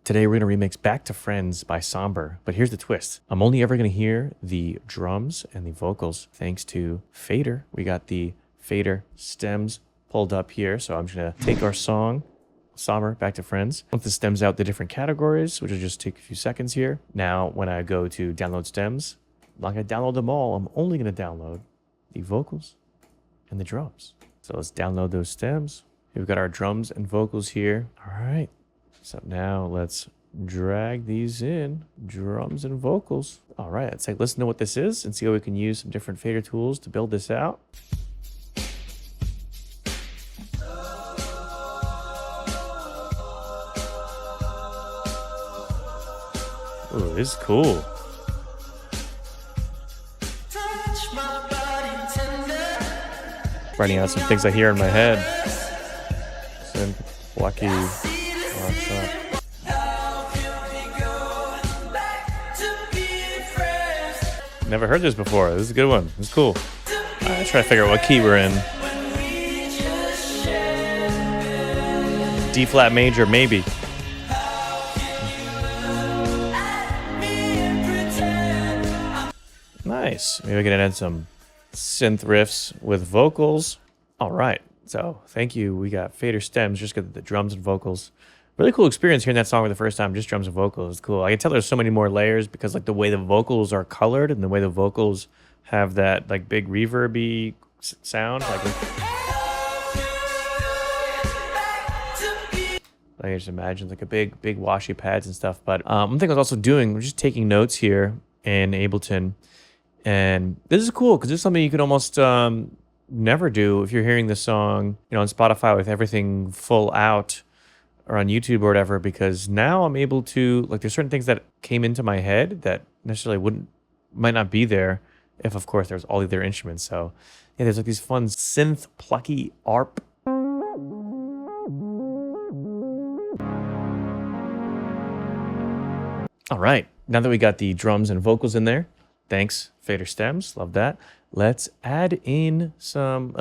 Today we're going to remix Back to Friends by Somber, but here's the twist. I'm only ever going to hear the drums and the vocals thanks to fader. We got the fader stems pulled up here, so I'm just going to take our song, Somber, Back to Friends, put the stems out the different categories, which will just take a few seconds here. Now, when I go to download stems, I'm not going to download them all. I'm only going to download the vocals and the drums. So let's download those stems. We've got our drums and vocals here. All right. So now let's drag these in, drums and vocals. All right, let's listen to what this is and see how we can use some different fader tools to build this out. Oh, this is cool. Writing out some things I hear in my head. Some lucky. Never heard this before. This is a good one. This is cool. Let's try to figure out what key we're in. D flat major, maybe. Nice. Maybe we can add some synth riffs with vocals. All right. So thank you. We got fader stems. Just got the drums and vocals. Really cool experience hearing that song for the first time. Just drums and vocals. It's cool. I can tell there's so many more layers because like the way the vocals are colored and the way the vocals have that like big reverby sound. I just imagine like a big washy pads and stuff. But one thing I was also doing was just taking notes here in Ableton. And this is cool because this is something you could almost never do if you're hearing the song, you know, on Spotify with everything full out or on YouTube or whatever, because now I'm able to, like, there's certain things that came into my head that necessarily might not be there if, of course, there's all the other instruments. So, yeah, there's like these fun synth plucky ARP. All right, now that we got the drums and vocals in there, thanks, fader stems, love that. Let's add in some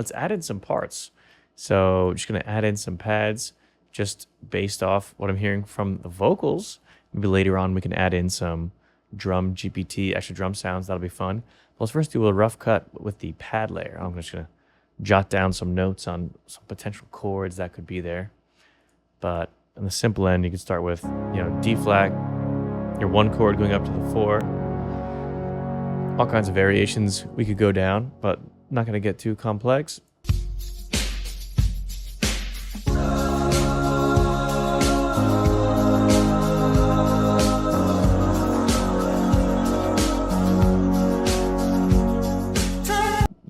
parts. So just gonna add in some pads just based off what I'm hearing from the vocals. Maybe later on we can add in some drum GPT, extra drum sounds, that'll be fun. Let's first do a rough cut with the pad layer. I'm just gonna jot down some notes on some potential chords that could be there. But on the simple end, you can start with, you know, D flat, your one chord going up to the 4. All kinds of variations we could go down, but not gonna get too complex.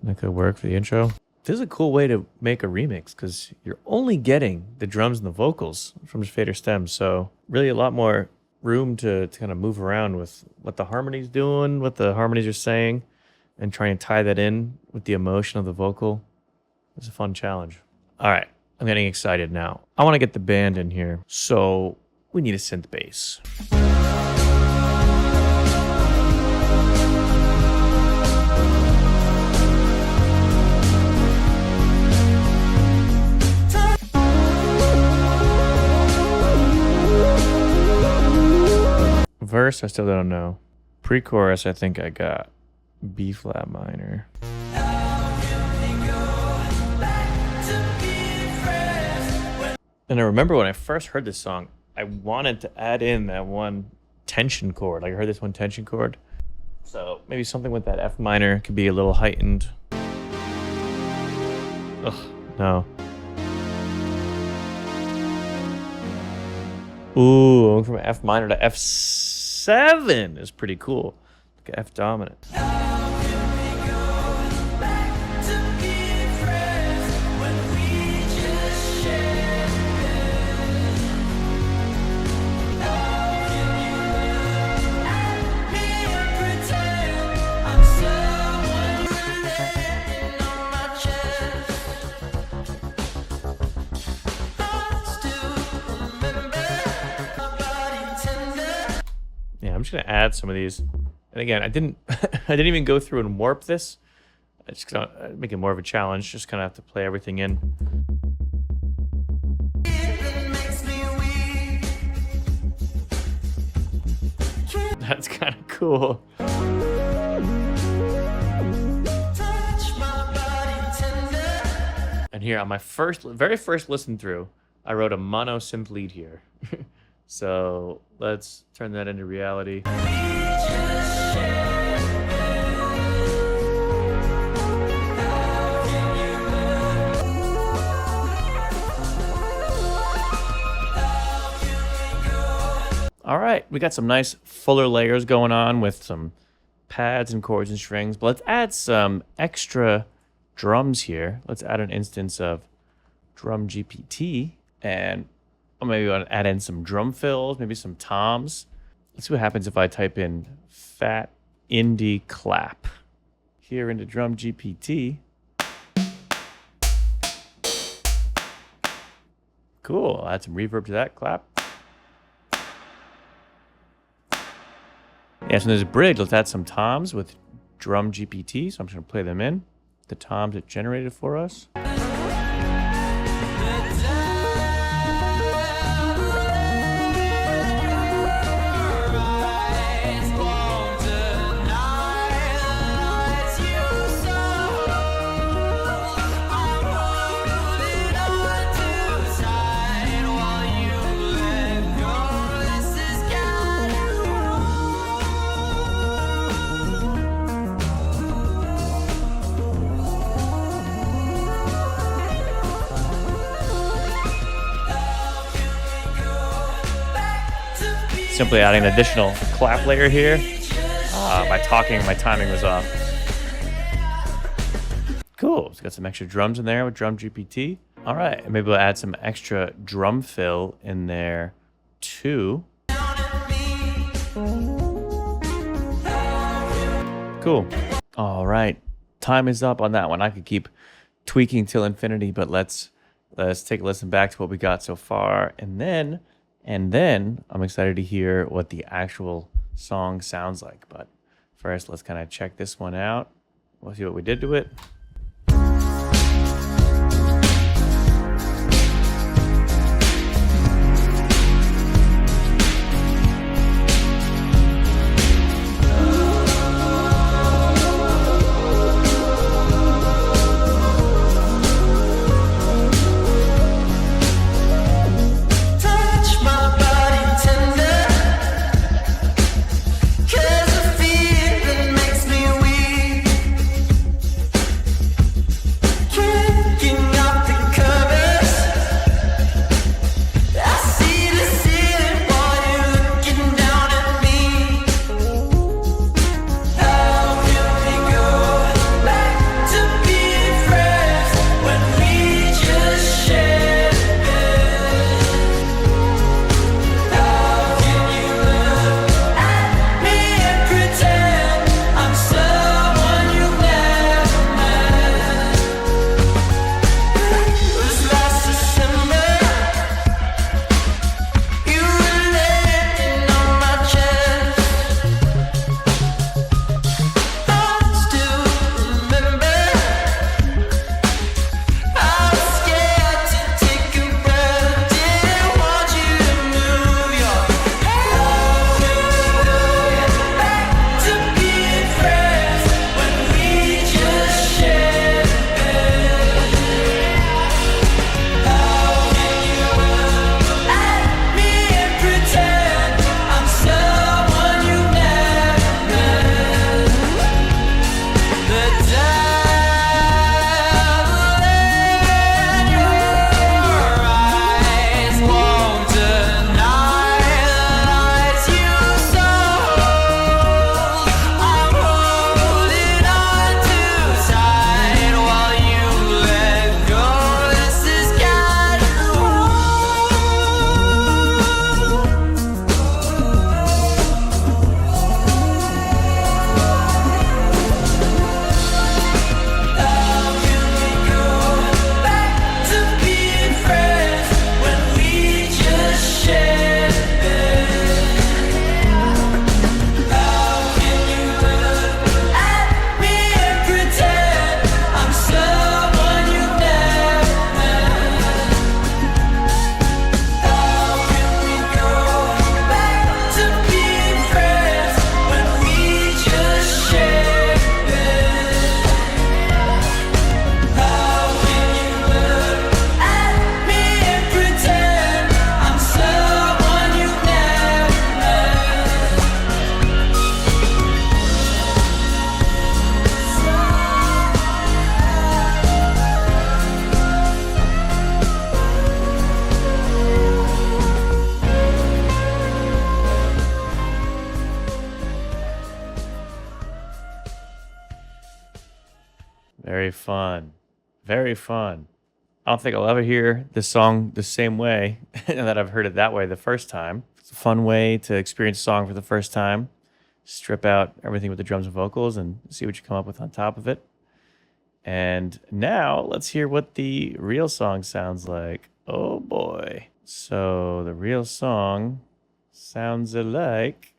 That could work for the intro. This is a cool way to make a remix because you're only getting the drums and the vocals from just fader stems. So really a lot more room to kind of move around with what the harmony's doing, what the harmonies are saying, and try and tie that in with the emotion of the vocal. It's a fun challenge. All right, I'm getting excited now. I want to get the band in here, so we need a synth bass. Verse, I still don't know. Pre-chorus, I think I got B flat minor. And I remember when I first heard this song, I wanted to add in that one tension chord. Like I heard this one tension chord. So maybe something with that F minor could be a little heightened. Ugh, no. Ooh, going from F minor to F7 is pretty cool. Like F dominant. I'm just gonna add some of these, and again, I didn't even go through and warp this. I just gonna make it more of a challenge. Just kind of have to play everything in. That's kind of cool. And here on my very first listen through, I wrote a mono synth lead here. So let's turn that into reality. All right, we got some nice fuller layers going on with some pads and chords and strings, but let's add some extra drums here. Let's add an instance of drum GPT, and maybe want to add in some drum fills, maybe some toms. Let's see what happens if I type in fat indie clap here into drum GPT. Cool, I'll add some reverb to that clap. Yeah, so there's a bridge. Let's add some toms with drum GPT. So I'm just gonna play them in. The toms it generated for us. Simply adding an additional clap layer here. By talking, my timing was off. Cool, it's got some extra drums in there with drum GPT. All right, maybe we'll add some extra drum fill in there too. Cool. All right, time is up on that one. I could keep tweaking till infinity, but let's take a listen back to what we got so far, and then I'm excited to hear what the actual song sounds like. But first, let's kind of check this one out. We'll see what we did to it. Very fun. Very fun. I don't think I'll ever hear this song the same way that I've heard it that way the first time. It's a fun way to experience a song for the first time. Strip out everything with the drums and vocals and see what you come up with on top of it. And now let's hear what the real song sounds like. Oh boy. So the real song sounds like...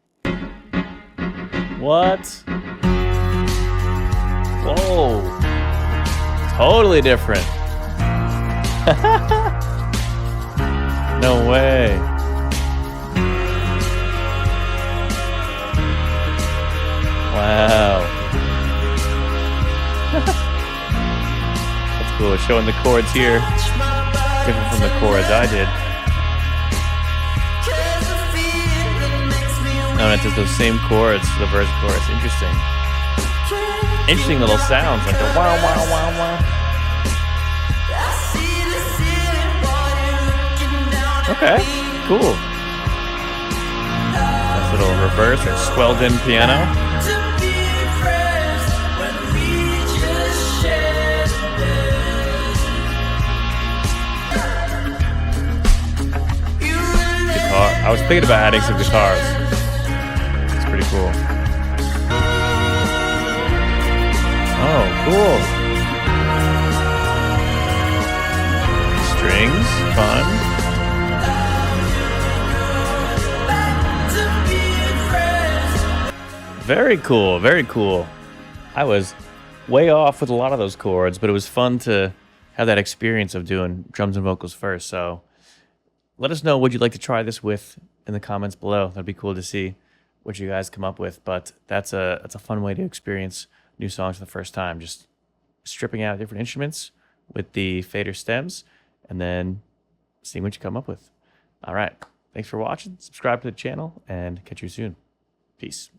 What? Whoa. Totally different. No way. Wow. That's cool. Showing the chords here. Different from the chords I did. Oh, it's just those same chords for the verse chorus. Interesting. Interesting little sounds like the wow, wow, wow, wow. Okay, cool. Nice little reverse or swelled in piano. Guitar. I was thinking about adding some guitars. It's pretty cool. Oh, cool. Strings, fun. Very cool, very cool. I was way off with a lot of those chords, but it was fun to have that experience of doing drums and vocals first. So let us know what you'd like to try this with in the comments below. That'd be cool to see what you guys come up with. But that's a fun way to experience new songs for the first time. Just stripping out different instruments with the fader stems and then seeing what you come up with. All right. Thanks for watching. Subscribe to the channel and catch you soon. Peace.